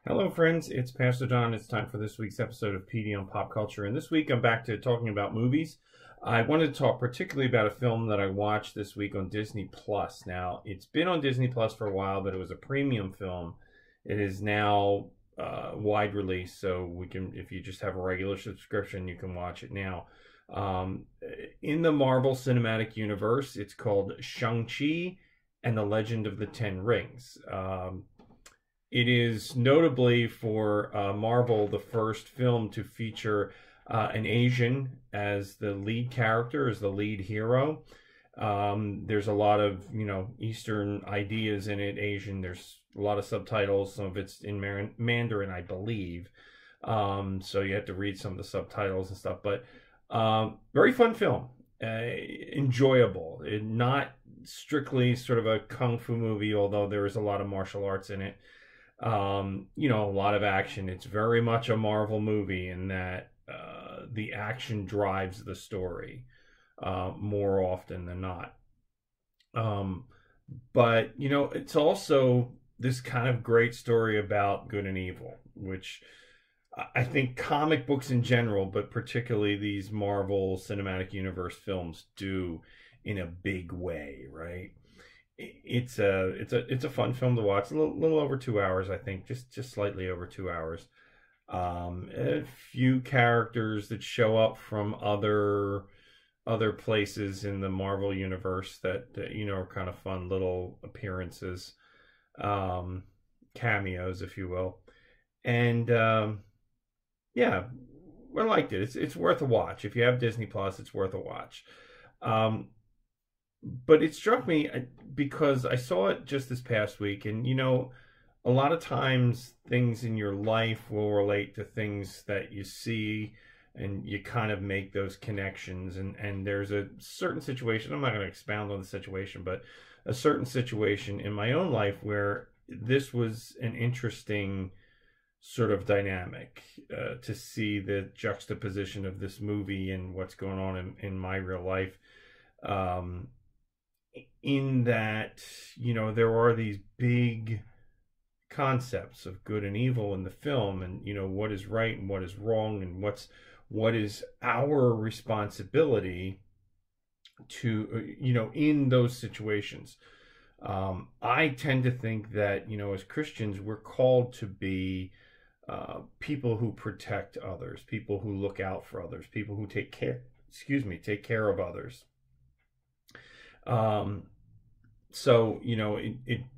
Hello, friends. It's Pastor Don. It's time for this week's episode of PD on Pop Culture. And this week I'm back to talking about movies. I wanted to talk particularly about a film that I watched this week on Disney Plus. Now, it's been on Disney Plus for a while, but it was a premium film. It is now wide release, so we can, if you just have a regular subscription, you can watch it now. In the Marvel Cinematic Universe, it's called Shang-Chi and the Legend of the Ten Rings. It is notably for Marvel the first film to feature an Asian as the lead character, as the lead hero. There's a lot of, Eastern ideas in it, Asian. There's a lot of subtitles. Some of it's in Mandarin, I believe. So you have to read some of the subtitles and stuff. But very fun film. Enjoyable. Not strictly sort of a kung fu movie, although there is a lot of martial arts in it. A lot of action. It's very much a Marvel movie in that the action drives the story more often than not. But it's also this kind of great story about good and evil, which I think comic books in general, but particularly these Marvel Cinematic Universe films do in a big way, right? It's a fun film to watch. A little over 2 hours, I think, just slightly over 2 hours. A few characters that show up from other places in the Marvel universe that are kind of fun little appearances, cameos, if you will. And yeah, I liked it. It's worth a watch. If you have Disney Plus, it's worth a watch. But it struck me because I saw it just this past week, and a lot of times things in your life will relate to things that you see, and you kind of make those connections. And there's a certain situation, I'm not going to expound on the situation, but a certain situation in my own life where this was an interesting sort of dynamic to see the juxtaposition of this movie and what's going on in my real life. In that, there are these big concepts of good and evil in the film, and what is right and what is wrong, and what is our responsibility to in those situations. I tend to think that as Christians, we're called to be people who protect others, people who look out for others, people who take care of others. So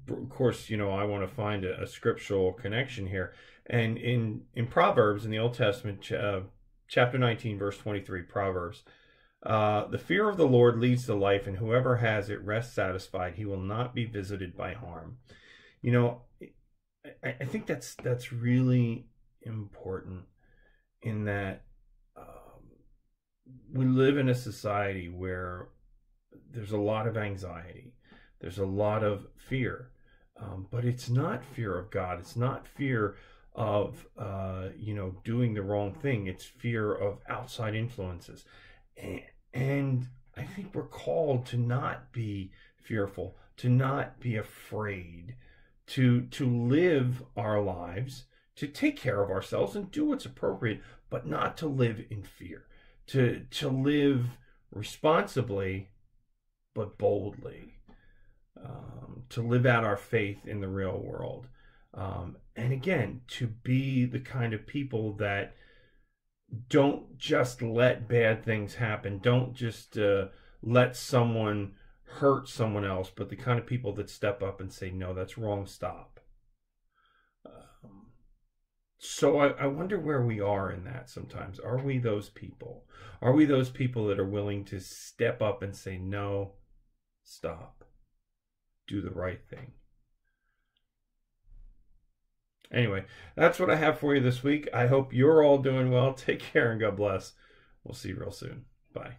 of course, I want to find a scriptural connection here, and in Proverbs, in the Old Testament, chapter 19, verse 23, Proverbs, the fear of the Lord leads to life, and whoever has it rests satisfied. He will not be visited by harm. I think that's really important, in that we live in a society where there's a lot of anxiety. There's a lot of fear. But it's not fear of God. It's not fear of, doing the wrong thing. It's fear of outside influences. And I think we're called to not be fearful, to not be afraid, to live our lives, to take care of ourselves and do what's appropriate, but not to live in fear, to live responsibly, but boldly, to live out our faith in the real world. And again, to be the kind of people that don't just let bad things happen, don't just let someone hurt someone else, but the kind of people that step up and say, no, that's wrong, stop. So I wonder where we are in that sometimes. Are we those people? Are we those people that are willing to step up and say, no, stop, do the right thing? Anyway, that's what I have for you this week. I hope you're all doing well. Take care and God bless. We'll see you real soon. Bye.